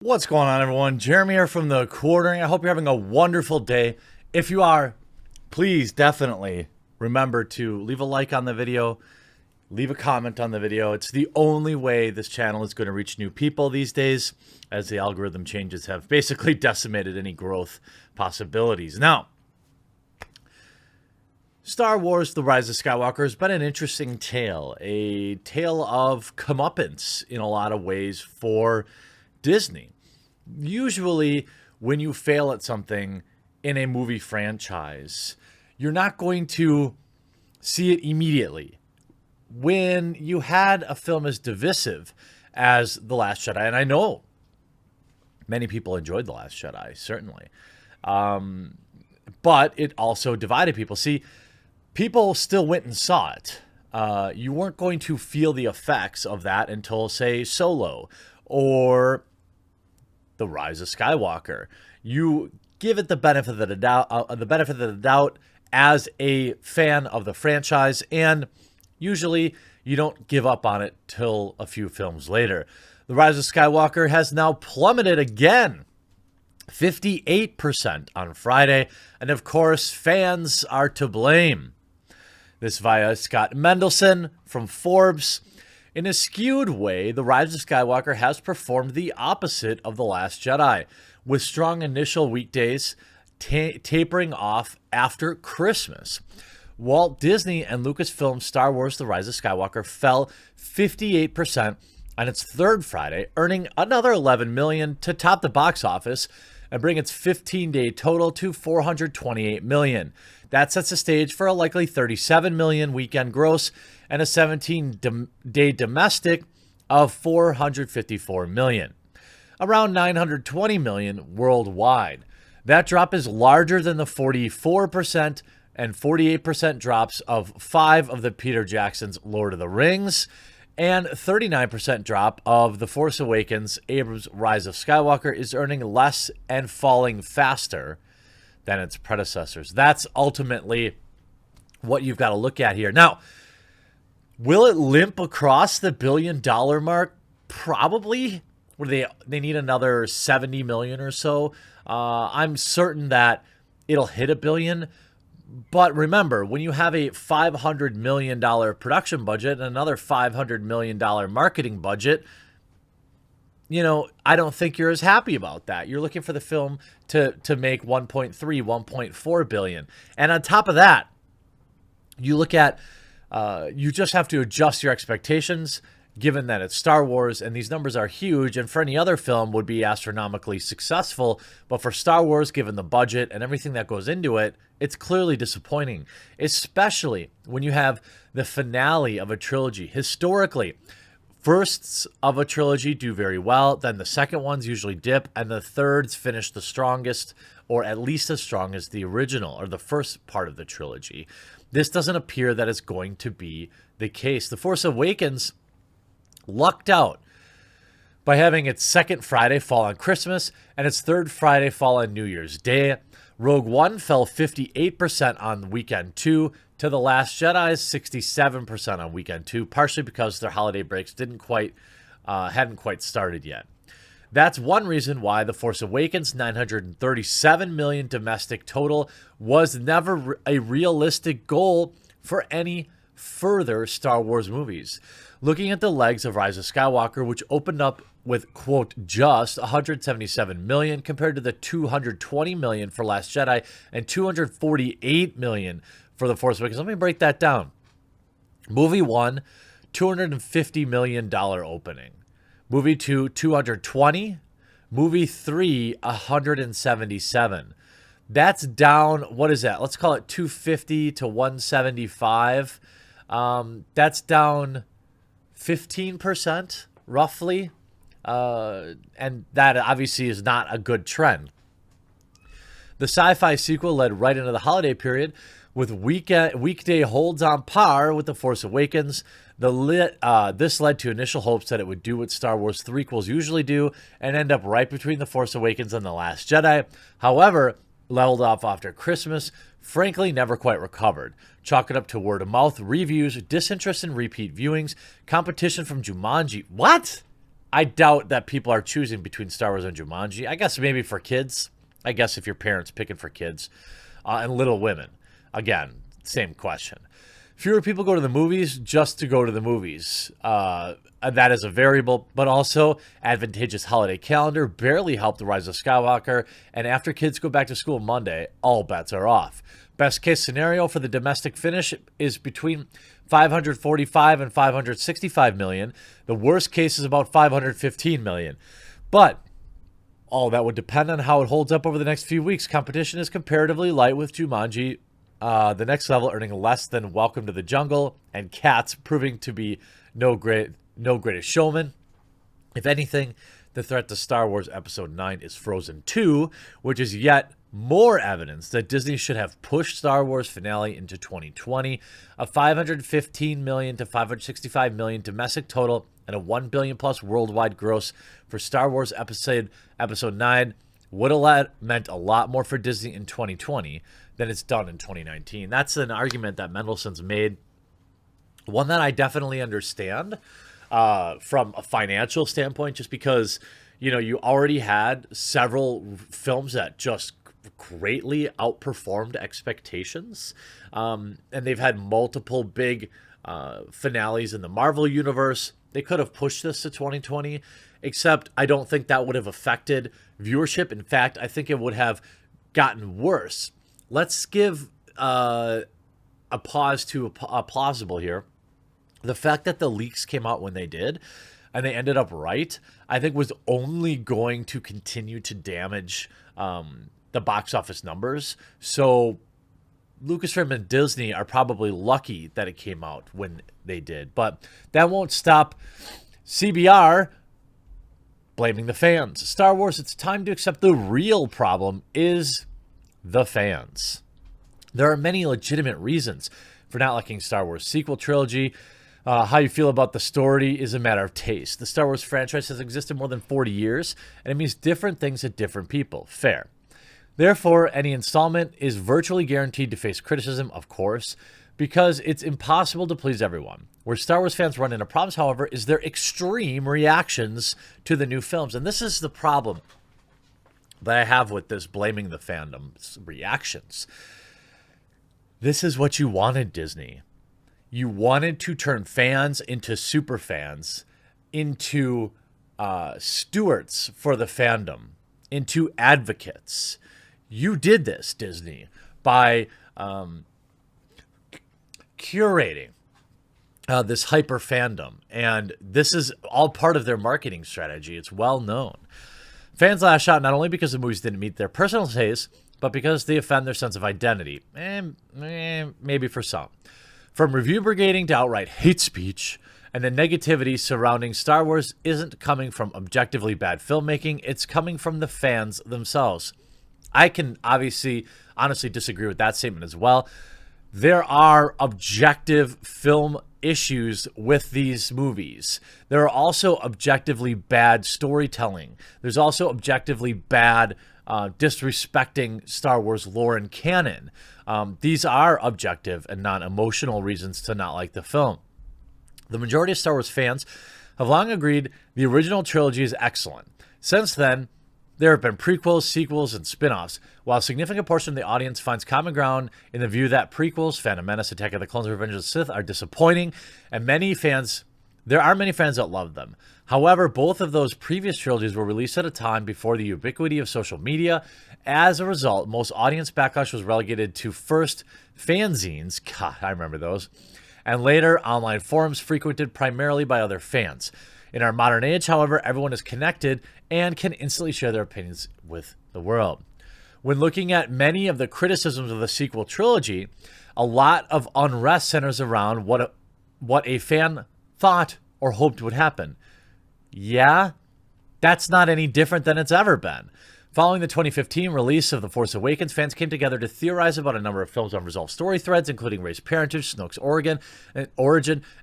What's going on, everyone? Jeremy here from the Quartering. I hope you're having a wonderful day. If you are, please definitely remember to leave a like on the video, leave a comment on the video. It's the only way this channel is going to reach new people these days, as the algorithm changes have basically decimated any growth possibilities. Now, Star Wars: The Rise of Skywalker has been an interesting tale, a tale of comeuppance in a lot of ways for Disney. Usually, when you fail at something in a movie franchise, you're not going to see it immediately. When you had a film as divisive as The Last Jedi, and I know many people enjoyed The Last Jedi, certainly, but it also divided people. See, people still went and saw it. You weren't going to feel the effects of that until, say, Solo or The Rise of Skywalker. You give it the benefit of the doubt as a fan of the franchise, and usually you don't give up on it till a few films later. The Rise of Skywalker has now plummeted again, 58% on Friday, and of course, fans are to blame. This via Scott Mendelson from Forbes. In a skewed way, The Rise of Skywalker has performed the opposite of The Last Jedi, with strong initial weekdays tapering off after Christmas. Walt Disney and Lucasfilm's Star Wars: The Rise of Skywalker fell 58% on its third Friday, earning another $11 million to top the box office and bring its 15-day total to $428 million. That sets the stage for a likely $37 million weekend gross and a 17-day domestic of $454 million, around $920 million worldwide. That drop is larger than the 44% and 48% drops of 5 of the Peter Jackson's Lord of the Rings and 39% drop of The Force Awakens. Abrams' Rise of Skywalker is earning less and falling faster than its predecessors. That's ultimately what you've got to look at here. Now, will it limp across the $1 billion mark? Probably. Where they need another 70 million or so. I'm certain that it'll hit $1 billion. But remember, when you have a $500 million production budget and another $500 million marketing budget, you know, I don't think you're as happy about that. You're looking for the film to make 1.3, 1.4 billion. And on top of that, you look at, you just have to adjust your expectations given that it's Star Wars and these numbers are huge, and for any other film would be astronomically successful. But for Star Wars, given the budget and everything that goes into it, it's clearly disappointing, especially when you have the finale of a trilogy. Historically, firsts of a trilogy do very well, then the second ones usually dip, and the thirds finish the strongest, or at least as strong as the original, or the first part of the trilogy. This doesn't appear that it's going to be the case. The Force Awakens lucked out by having its second Friday fall on Christmas and its third Friday fall on New Year's Day. Rogue One fell 58% on weekend 2 to The Last Jedi's 67% on weekend 2, partially because their holiday breaks hadn't quite started yet. That's one reason why The Force Awakens' $937 million domestic total was never a realistic goal for any further Star Wars movies. Looking at the legs of Rise of Skywalker, which opened up with, quote, just $177 million compared to the $220 million for Last Jedi and $248 million for The Force Awakens. Let me break that down. Movie 1, $250 million opening. Movie 2, $220. Movie 3, $177. That's down, what is that? Let's call it $250 to $175. That's down 15%, roughly. And that obviously is not a good trend. The sci-fi sequel led right into the holiday period with weekday holds on par with The Force Awakens. This led to initial hopes that it would do what Star Wars threequels usually do and end up right between The Force Awakens and The Last Jedi. However, leveled off after Christmas, frankly never quite recovered. Chalk it up to word-of-mouth reviews, disinterest in repeat viewings, competition from Jumanji. What? I doubt that people are choosing between Star Wars and Jumanji. I guess maybe for kids. I guess if your parents picking for kids, and Little Women. Again, same question. Fewer people go to the movies just to go to the movies. That is a variable, but also advantageous holiday calendar barely helped the rise of Skywalker. And after kids go back to school Monday, all bets are off. Best case scenario for the domestic finish is between 545 and 565 million. The worst case is about 515 million. But all that would depend on how it holds up over the next few weeks. Competition is comparatively light with Jumanji, the next level earning less than Welcome to the Jungle, and Cats proving to be no greatest showman. If anything, the threat to Star Wars Episode 9 is Frozen 2, which is yet more evidence that Disney should have pushed Star Wars finale into 2020. A 515 million to 565 million domestic total and a 1 billion plus worldwide gross for Star Wars Episode 9 would have meant a lot more for Disney in 2020 than it's done in 2019. That's an argument that Mendelssohn's made, one that I definitely understand from a financial standpoint, just because, you know, you already had several films that just greatly outperformed expectations, and they've had multiple big finales in the Marvel universe. They could have pushed this to 2020, except I don't think that would have affected viewership. In fact, I think it would have gotten worse. Let's give a pause to a plausible here. The fact that the leaks came out when they did, and they ended up right, I think was only going to continue to damage the box office numbers. So Lucasfilm and Disney are probably lucky that it came out when they did. But that won't stop CBR blaming the fans. Star Wars, it's time to accept the real problem is the fans. There are many legitimate reasons for not liking Star Wars sequel trilogy. How you feel about the story is a matter of taste. The Star Wars franchise has existed more than 40 years, and it means different things to different people. Fair. Therefore, any installment is virtually guaranteed to face criticism, of course, because it's impossible to please everyone. Where Star Wars fans run into problems, however, is their extreme reactions to the new films. And this is the problem that I have with this blaming the fandom's reactions. This is what you wanted, Disney. You wanted to turn fans into super fans, into stewards for the fandom, into advocates. You did this, Disney, by curating this hyper fandom. And this is all part of their marketing strategy. It's well known. Fans lash out not only because the movies didn't meet their personal tastes, but because they offend their sense of identity. Maybe for some. From review brigading to outright hate speech, and the negativity surrounding Star Wars isn't coming from objectively bad filmmaking, it's coming from the fans themselves. I can honestly disagree with that statement as well. There are objective film issues with these movies. There are also objectively bad storytelling. There's also objectively bad disrespecting Star Wars lore and canon. These are objective and non-emotional reasons to not like the film. The majority of Star Wars fans have long agreed the original trilogy is excellent. Since then, there have been prequels, sequels, and spin-offs, while a significant portion of the audience finds common ground in the view that prequels, Phantom Menace, Attack of the Clones, Revenge of the Sith are disappointing, and there are many fans that love them. However, both of those previous trilogies were released at a time before the ubiquity of social media. As a result, most audience backlash was relegated to first fanzines, God, I remember those, and later online forums frequented primarily by other fans. In our modern age, however, everyone is connected and can instantly share their opinions with the world. When looking at many of the criticisms of the sequel trilogy, a lot of unrest centers around what a fan thought or hoped would happen. Yeah, that's not any different than it's ever been. Following the 2015 release of The Force Awakens, fans came together to theorize about a number of films' unresolved story threads, including Rey's parentage, Snoke's origin,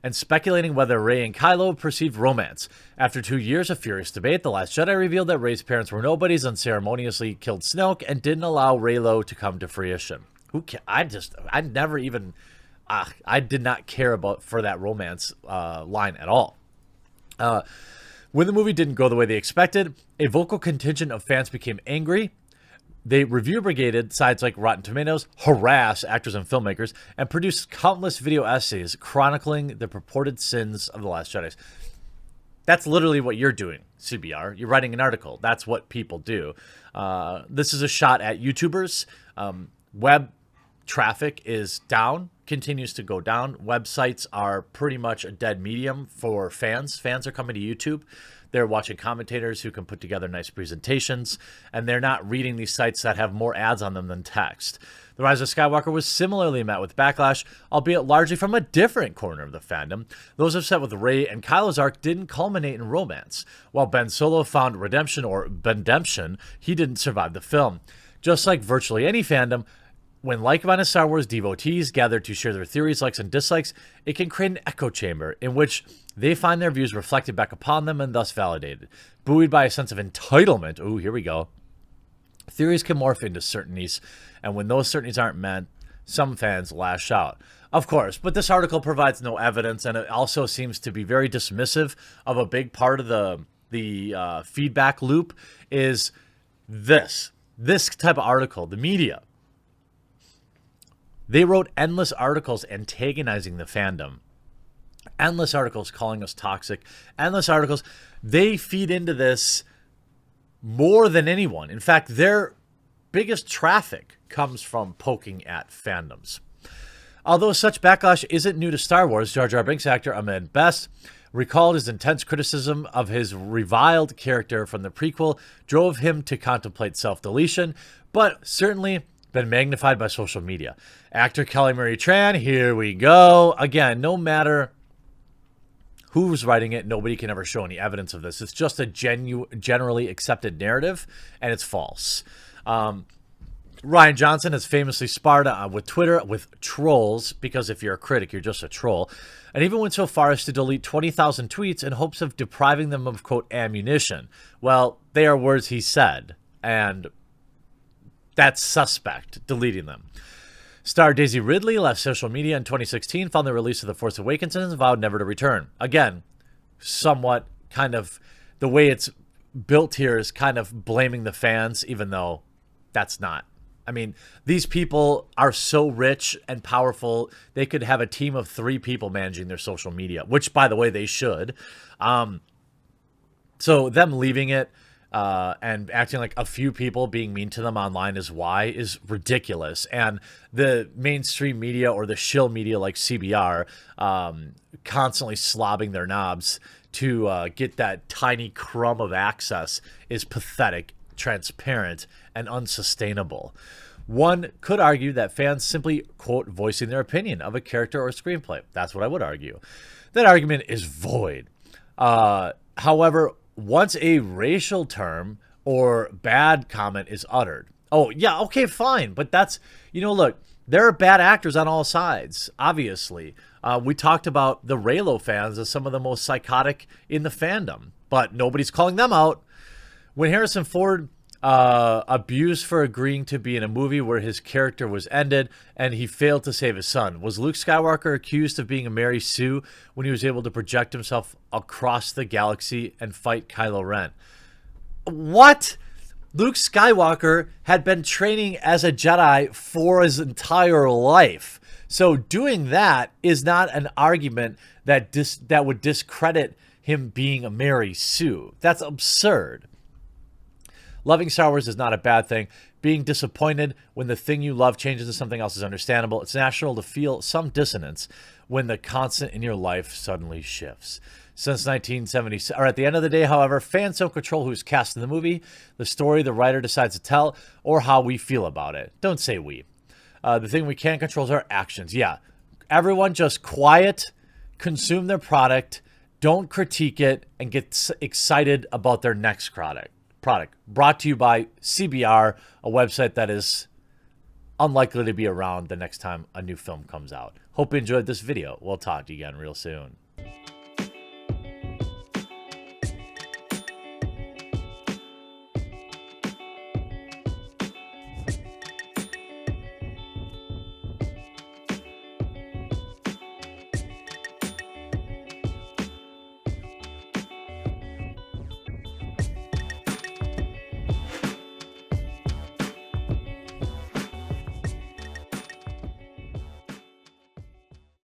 and speculating whether Rey and Kylo perceived romance. After 2 years of furious debate, The Last Jedi revealed that Rey's parents were nobodies, unceremoniously killed Snoke, and didn't allow Reylo to come to fruition. I did not care for that romance line at all. When the movie didn't go the way they expected, a vocal contingent of fans became angry. They review brigaded sites like Rotten Tomatoes, harass actors and filmmakers, and produced countless video essays chronicling the purported sins of The Last Jedi. That's literally what you're doing, CBR. You're writing an article. That's what people do. This is a shot at YouTubers. Web traffic is down, continues to go down. Websites are pretty much a dead medium for fans. Fans are coming to YouTube. They're watching commentators who can put together nice presentations, and they're not reading these sites that have more ads on them than text. The Rise of Skywalker was similarly met with backlash, albeit largely from a different corner of the fandom. Those upset with Rey and Kylo's arc didn't culminate in romance. While Ben Solo found redemption or bendemption, he didn't survive the film. Just like virtually any fandom, when like-minded Star Wars devotees gather to share their theories, likes, and dislikes, it can create an echo chamber in which they find their views reflected back upon them and thus validated. Buoyed by a sense of entitlement, ooh, here we go, theories can morph into certainties, and when those certainties aren't met, some fans lash out. Of course, but this article provides no evidence, and it also seems to be very dismissive of a big part of the feedback loop is this type of article, the media. They wrote endless articles antagonizing the fandom. Endless articles calling us toxic. Endless articles. They feed into this more than anyone. In fact, their biggest traffic comes from poking at fandoms. Although such backlash isn't new to Star Wars, Jar Jar Binks actor Ahmed Best recalled his intense criticism of his reviled character from the prequel drove him to contemplate self-deletion, but certainly been magnified by social media. Actor Kelly Marie Tran, here we go. Again, no matter who's writing it, nobody can ever show any evidence of this. It's just a generally accepted narrative, and it's false. Ryan Johnson has famously sparred with Twitter with trolls, because if you're a critic, you're just a troll, and even went so far as to delete 20,000 tweets in hopes of depriving them of, quote, ammunition. Well, they are words he said, and that's suspect, deleting them. Star Daisy Ridley left social media in 2016, found the release of The Force Awakens, and vowed never to return. Again, somewhat kind of the way it's built here is kind of blaming the fans, even though that's not. I mean, these people are so rich and powerful, they could have a team of 3 people managing their social media, which, by the way, they should. So them leaving it and acting like a few people being mean to them online is ridiculous. And the mainstream media or the shill media like CBR constantly slobbing their knobs to get that tiny crumb of access is pathetic, transparent, and unsustainable. One could argue that fans simply, quote, voicing their opinion of a character or screenplay. That's what I would argue. That argument is void. However, once a racial term or bad comment is uttered, oh, yeah, okay, fine. But that's, look, there are bad actors on all sides, obviously. We talked about the Reylo fans as some of the most psychotic in the fandom, but nobody's calling them out. When Harrison Ford abused for agreeing to be in a movie where his character was ended and he failed to save his son, was Luke Skywalker accused of being a Mary Sue when he was able to project himself across the galaxy and fight Kylo Ren? What? Luke Skywalker had been training as a Jedi for his entire life. So doing that is not an argument that would discredit him being a Mary Sue. That's absurd. Loving Star Wars is not a bad thing. Being disappointed when the thing you love changes to something else is understandable. It's natural to feel some dissonance when the constant in your life suddenly shifts. Since 1970, or at the end of the day, however, fans don't control who's cast in the movie, the story the writer decides to tell, or how we feel about it. Don't say we. The thing we can't control is our actions. Yeah, everyone just quiet, consume their product, don't critique it, and get excited about their next product. Brought to you by CBR, a website that is unlikely to be around the next time a new film comes out. Hope you enjoyed this video. We'll talk to you again real soon.